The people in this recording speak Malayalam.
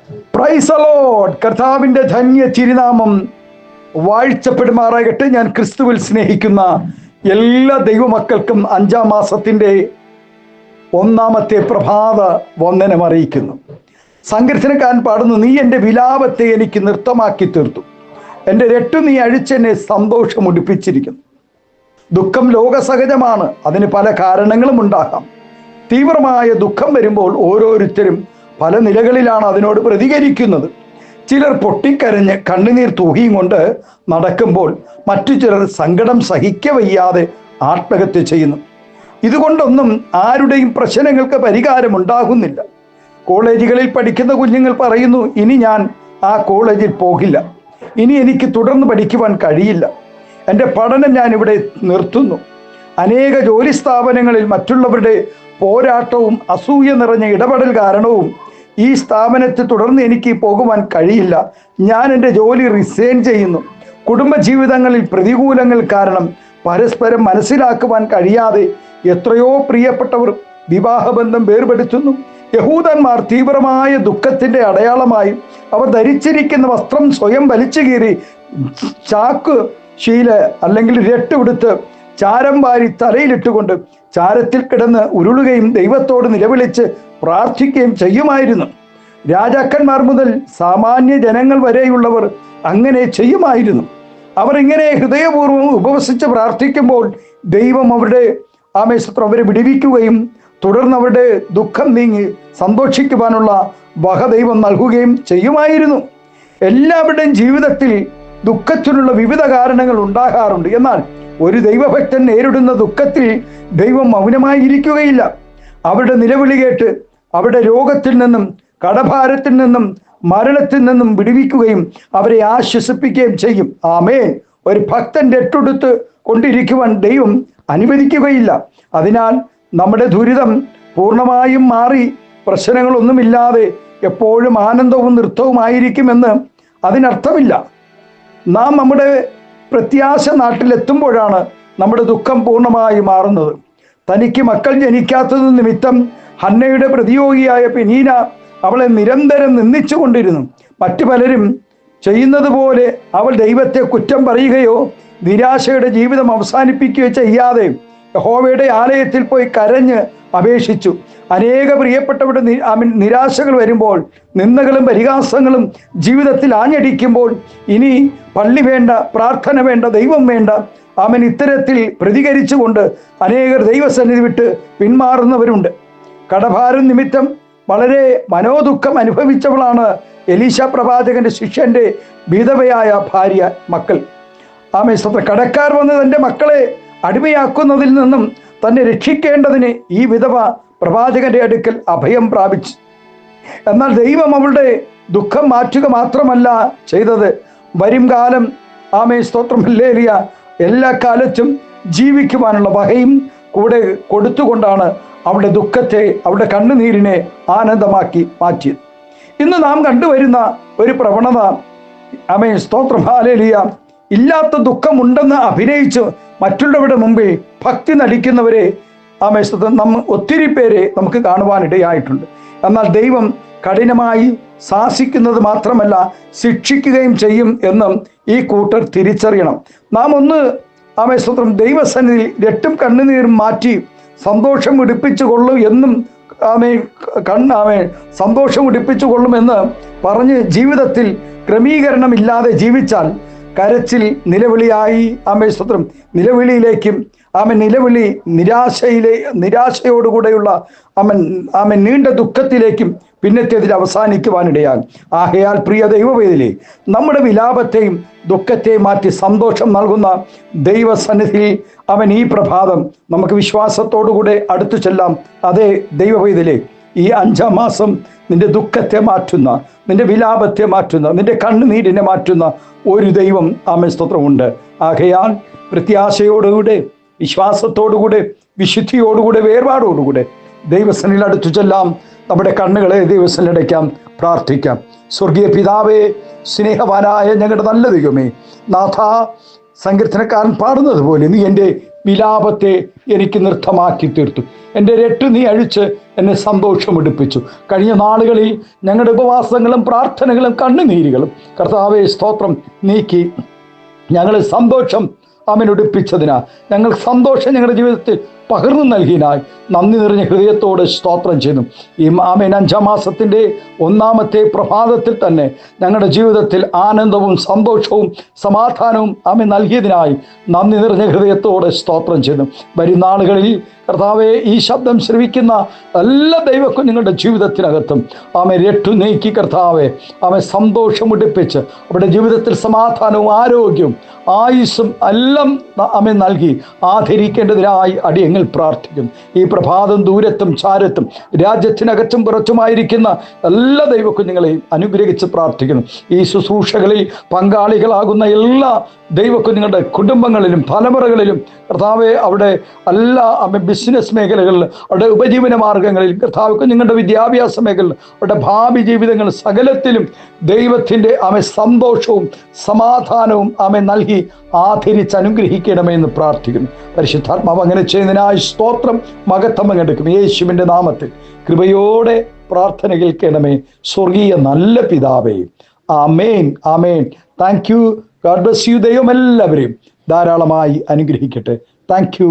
Praise the Lord. കർത്താവിൻ്റെ ധന്യ തിരുനാമം വാഴ്ചപ്പെടുമാറാകട്ടെ. ഞാൻ ക്രിസ്തുവിൽ സ്നേഹിക്കുന്ന എല്ലാ ദൈവമക്കൾക്കും 5-ാം മാസത്തിൻ്റെ 1-ാമത്തെ പ്രഭാത വന്ദനം അറിയിക്കുന്നു. സങ്കീർത്തനക്കാരൻ പാടുന്നു, നീ എൻ്റെ വിലാപത്തെ എനിക്ക് നൃത്തമാക്കി തീർത്തു, എൻ്റെ രട്ടു നീ അഴിച്ചെന്നെ സന്തോഷം ഉടുപ്പിച്ചിരിക്കുന്നു. ദുഃഖം ലോകസഹജമാണ്, അതിന് പല കാരണങ്ങളും ഉണ്ടാകാം. തീവ്രമായ ദുഃഖം വരുമ്പോൾ ഓരോരുത്തരും പല നിലകളിലാണ് അതിനോട് പ്രതികരിക്കുന്നത്. ചിലർ പൊട്ടിക്കരഞ്ഞ് കണ്ണുനീർ തൂകിയും കൊണ്ട് നടക്കുമ്പോൾ മറ്റു ചിലർ സങ്കടം സഹിക്കവയ്യാതെ ആത്മഹത്യ ചെയ്യുന്നു. ഇതുകൊണ്ടൊന്നും ആരുടെയും പ്രശ്നങ്ങൾക്ക് പരിഹാരമുണ്ടാകുന്നില്ല. കോളേജുകളിൽ പഠിക്കുന്ന കുഞ്ഞുങ്ങൾ പറയുന്നു, ഇനി ഞാൻ ആ കോളേജിൽ പോകില്ല, ഇനി എനിക്ക് തുടർന്ന് പഠിക്കുവാൻ കഴിയില്ല, എൻ്റെ പഠനം ഞാനിവിടെ നിർത്തുന്നു. അനേക ജോലി സ്ഥാപനങ്ങളിൽ മറ്റുള്ളവരുടെ പോരാട്ടവും അസൂയ നിറഞ്ഞ ഇടപെടൽ കാരണവും ഈ സ്ഥാപനത്തിൽ തുടർന്ന് എനിക്ക് പോകുവാൻ കഴിയില്ല, ഞാൻ എൻ്റെ ജോലി റിസൈൻ ചെയ്യുന്നു. കുടുംബജീവിതങ്ങളിൽ പ്രതികൂലങ്ങൾ കാരണം പരസ്പരം മനസ്സിലാക്കുവാൻ കഴിയാതെ എത്രയോ പ്രിയപ്പെട്ടവർ വിവാഹബന്ധം വേർപെടുത്തുന്നു. യഹൂദന്മാർ തീവ്രമായ ദുഃഖത്തിൻ്റെ അടയാളമായി അവർ ധരിച്ചിരിക്കുന്ന വസ്ത്രം സ്വയം വലിച്ചു കീറി ചാക്ക് ശീല അല്ലെങ്കിൽ രട്ടുടുത്ത് ചാരം വാരി തലയിലിട്ടുകൊണ്ട് ചാരത്തിൽ കിടന്ന് ഉരുളുകയും ദൈവത്തോട് നിലവിളിച്ച് പ്രാർത്ഥിക്കുകയും ചെയ്യുമായിരുന്നു. രാജാക്കന്മാർ മുതൽ സാമാന്യ ജനങ്ങൾ വരെയുള്ളവർ അങ്ങനെ ചെയ്യുമായിരുന്നു. അവർ ഇങ്ങനെ ഹൃദയപൂർവ്വം ഉപവസിച്ച് പ്രാർത്ഥിക്കുമ്പോൾ ദൈവം അവരെ വിടുവിക്കുകയും തുടർന്ന് അവരുടെ ദുഃഖം നീങ്ങി സന്തോഷിക്കുവാനുള്ള വക ദൈവം നൽകുകയും ചെയ്യുമായിരുന്നു. എല്ലാവരുടെയും ജീവിതത്തിൽ ദുഃഖത്തിനുള്ള വിവിധ കാരണങ്ങൾ ഉണ്ടാകാറുണ്ട്. എന്നാൽ ഒരു ദൈവഭക്തൻ നേരിടുന്ന ദുഃഖത്തിൽ ദൈവം മൗനമായിരിക്കുകയില്ല. അവരുടെ നിലവിളി കേട്ട് അവരുടെ രോഗത്തിൽ നിന്നും കടഭാരത്തിൽ നിന്നും മരണത്തിൽ നിന്നും വിടുവിക്കുകയും അവരെ ആശ്വസിപ്പിക്കുകയും ചെയ്യും. ആമേൻ. ഒരു ഭക്തൻ രട്ടുടുത്ത് കൊണ്ടിരിക്കുവാൻ ദൈവം അനുവദിക്കുകയില്ല. അതിനാൽ നമ്മുടെ ദുരിതം പൂർണ്ണമായും മാറി പ്രശ്നങ്ങളൊന്നുമില്ലാതെ എപ്പോഴും ആനന്ദവും നൃത്തവുമായിരിക്കുമെന്ന് അതിനർത്ഥമില്ല. നാം നമ്മുടെ പ്രത്യാശ നാട്ടിലെത്തുമ്പോഴാണ് നമ്മുടെ ദുഃഖം പൂർണ്ണമായി മാറുന്നത്. തനിക്ക് മക്കൾ ജനിക്കാത്തത് നിമിത്തം ഹന്നയുടെ പ്രതിയോഗിയായ പെനീന അവളെ നിരന്തരം നിന്ദിച്ചു കൊണ്ടിരുന്നു. മറ്റു പലരും ചെയ്യുന്നത് പോലെ അവൾ ദൈവത്തെ കുറ്റം പറയുകയോ നിരാശയുടെ ജീവിതം അവസാനിപ്പിക്കുകയോ ചെയ്യാതെ യഹോവയുടെ ആലയത്തിൽ പോയി കരഞ്ഞ് അപേക്ഷിച്ചു. അനേക പ്രിയപ്പെട്ടവരുടെ നിരാശകൾ വരുമ്പോൾ, നിന്ദകളും പരിഹാസങ്ങളും ജീവിതത്തിൽ ആഞ്ഞടിക്കുമ്പോൾ ഇനി പള്ളി വേണ്ട, പ്രാർത്ഥന വേണ്ട, ദൈവം വേണ്ട, അവൻ ഇത്തരത്തിൽ പ്രതികരിച്ചുകൊണ്ട് അനേകർ ദൈവസന്നിധി വിട്ട് പിന്മാറുന്നവരുണ്ട്. കടഭാരം നിമിത്തം വളരെ മനോദുഃഖം അനുഭവിച്ചവളാണ് എലീശ പ്രവാചകന്റെ ശിഷ്യന്റെ വിധവയായ ഭാര്യ മക്കൾ. കടക്കാർ വന്ന് തൻ്റെ മക്കളെ അടിമയാക്കുന്നതിൽ നിന്നും തന്നെ രക്ഷിക്കേണ്ടതിന് ഈ വിധവ പ്രവാചകന്റെ അടുക്കൽ അഭയം പ്രാപിച്ചു. എന്നാൽ ദൈവം അവളുടെ ദുഃഖം മാറ്റുക മാത്രമല്ല ചെയ്തത്, വരും കാലം ഹല്ലേലൂയ എല്ലാ കാലത്തും ജീവിക്കുവാനുള്ള വകയും കൂടെ കൊടുത്തുകൊണ്ടാണ് അവളുടെ ദുഃഖത്തെ, അവളുടെ കണ്ണുനീരിനെ ആനന്ദമാക്കി മാറ്റിയത്. ഇന്ന് നാം കണ്ടുവരുന്ന ഒരു പ്രവണത, ഹല്ലേലൂയ, ഇല്ലാത്ത ദുഃഖമുണ്ടെന്ന് അഭിനയിച്ച് മറ്റുള്ളവരുടെ മുമ്പിൽ ഭക്തി നടിക്കുന്നവരെ ഒത്തിരി പേരെ നമുക്ക് കാണുവാനിടയായിട്ടുണ്ട്. എന്നാൽ ദൈവം കഠിനമായി ശാസിക്കുന്നത് മാത്രമല്ല ശിക്ഷിക്കുകയും ചെയ്യും എന്നും ഈ കൂട്ടർ തിരിച്ചറിയണം. നാം ഒന്ന് ദൈവസന്നിധിയിൽ രട്ടും കണ്ണുനീരും മാറ്റി സന്തോഷം ഉടിപ്പിച്ചു കൊള്ളും എന്നും സന്തോഷം ഉടിപ്പിച്ചു കൊള്ളുമെന്ന് പറഞ്ഞ് ജീവിതത്തിൽ ക്രമീകരണമില്ലാതെ ജീവിച്ചാൽ കരച്ചിൽ നിലവിളിയായി നിലവിളിയിലേക്കും നിലവിളി നിരാശയോടുകൂടെയുള്ള നീണ്ട ദുഃഖത്തിലേക്കും പിന്നത്തേതിൽ അവസാനിക്കുവാനിടയാകും. ആകയാൽ പ്രിയ ദൈവവേദിലെ നമ്മുടെ വിലാപത്തെയും ദുഃഖത്തെയും മാറ്റി സന്തോഷം നൽകുന്ന ദൈവസന്നിധിയിൽ ഈ പ്രഭാതം നമുക്ക് വിശ്വാസത്തോടുകൂടെ അടുത്തു ചെല്ലാം. അതേ ദൈവവേദിലെ ഈ 5-ാം മാസം നിന്റെ ദുഃഖത്തെ മാറ്റുന്ന, നിന്റെ വിലാപത്തെ മാറ്റുന്ന, നിന്റെ കണ്ണുനീരിനെ മാറ്റുന്ന ഒരു ദൈവം ഉണ്ട്. ആകയാൽ പ്രത്യാശയോടുകൂടെ, വിശ്വാസത്തോടുകൂടെ, വിശുദ്ധിയോടുകൂടെ, വേർപാടോടുകൂടെ ദൈവസന്നിധിയിൽ അടുത്തു ചെല്ലാം. നമ്മുടെ കണ്ണുകളെ ദൈവസന്നിധിയിൽ അടയ്ക്കാം, പ്രാർത്ഥിക്കാം. സ്വർഗീയ പിതാവേ, സ്നേഹവാനായ ഞങ്ങളുടെ നല്ല ദൈവമേ, നാഥ, സങ്കീർത്തനക്കാരൻ പാടുന്നത് പോലെ നീ എൻ്റെ വിലാപത്തെ എനിക്ക് നൃത്തമാക്കി തീർത്തു. എൻ്റെ രട്ട് നീ അഴിച്ച് എന്നെ സന്തോഷമെടുപ്പിച്ചു. കഴിഞ്ഞ നാളുകളിൽ ഞങ്ങളുടെ ഉപവാസങ്ങളും പ്രാർത്ഥനകളും കണ്ണുനീരുകളും കർത്താവേ സ്തോത്രം നീക്കി ഞങ്ങളെ സന്തോഷം ഉടുപ്പിച്ചതിനാൽ, ഞങ്ങൾ സന്തോഷം ഞങ്ങളുടെ ജീവിതത്തിൽ പകർന്നു നൽകിയതിനായി നന്ദി നിറഞ്ഞ ഹൃദയത്തോട് സ്തോത്രം ചെയ്യുന്നു. ഈ 5 മാസത്തിൻ്റെ 1-ാമത്തെ പ്രഭാതത്തിൽ തന്നെ ഞങ്ങളുടെ ജീവിതത്തിൽ ആനന്ദവും സന്തോഷവും സമാധാനവും നൽകിയതിനായി നന്ദി നിറഞ്ഞ ഹൃദയത്തോട് സ്തോത്രം ചെയ്യുന്നു. വരും നാളുകളിൽ കർത്താവെ ഈ ശബ്ദം ശ്രവിക്കുന്ന എല്ലാ ദൈവക്കുഞ്ഞുങ്ങളുടെ ജീവിതത്തിനകത്തും രട്ടു നീക്കി കർത്താവെ സന്തോഷമുടിപ്പിച്ച് അവരുടെ ജീവിതത്തിൽ സമാധാനവും ആരോഗ്യവും ആയുസ്സും എല്ലാം നൽകി ആദരിക്കേണ്ടതിനായി അടിയങ്ങൾ പ്രാർത്ഥിക്കുന്നു. ഈ പ്രഭാതം ദൂരത്തും ചാരത്തും രാജ്യത്തിനകത്തും പുറത്തുമായിരിക്കുന്ന എല്ലാ ദൈവക്കുഞ്ഞുങ്ങളെയും അനുഗ്രഹിച്ച് പ്രാർത്ഥിക്കുന്നു. ഈ ശുശ്രൂഷകളിൽ പങ്കാളികളാകുന്ന എല്ലാ ദൈവക്കുഞ്ഞുങ്ങളുടെ കുടുംബങ്ങളിലും തലമുറകളിലും കർത്താവെ അവിടെ എല്ലാ ബിസിനസ് മേഖലകളിൽ അവരുടെ ഉപജീവന മാർഗങ്ങളിൽ കർത്താവ് കുഞ്ഞുങ്ങളുടെ വിദ്യാഭ്യാസ മേഖലയിൽ അവരുടെ ഭാവി ജീവിതങ്ങൾ സകലത്തിലും ദൈവത്തിൻ്റെ സന്തോഷവും സമാധാനവും നൽകി ആദരിച്ച് അനുഗ്രഹിക്കണമേ എന്ന് പ്രാർത്ഥിക്കുന്നു. പരിശുദ്ധാത്മാവ് അങ്ങനെ ചെയ്യുന്നതിനായി സ്തോത്രം മഹത്വം എടുക്കും. യേശുവിൻ്റെ നാമത്തിൽ കൃപയോടെ പ്രാർത്ഥന കേൾക്കണമേ സ്വർഗീയ നല്ല പിതാവേ. ആമേൻ ആമേൻ. Thank you. God bless you. ദൈവം എല്ലാവരെയും ധാരാളമായി അനുഗ്രഹിക്കട്ടെ. Thank U.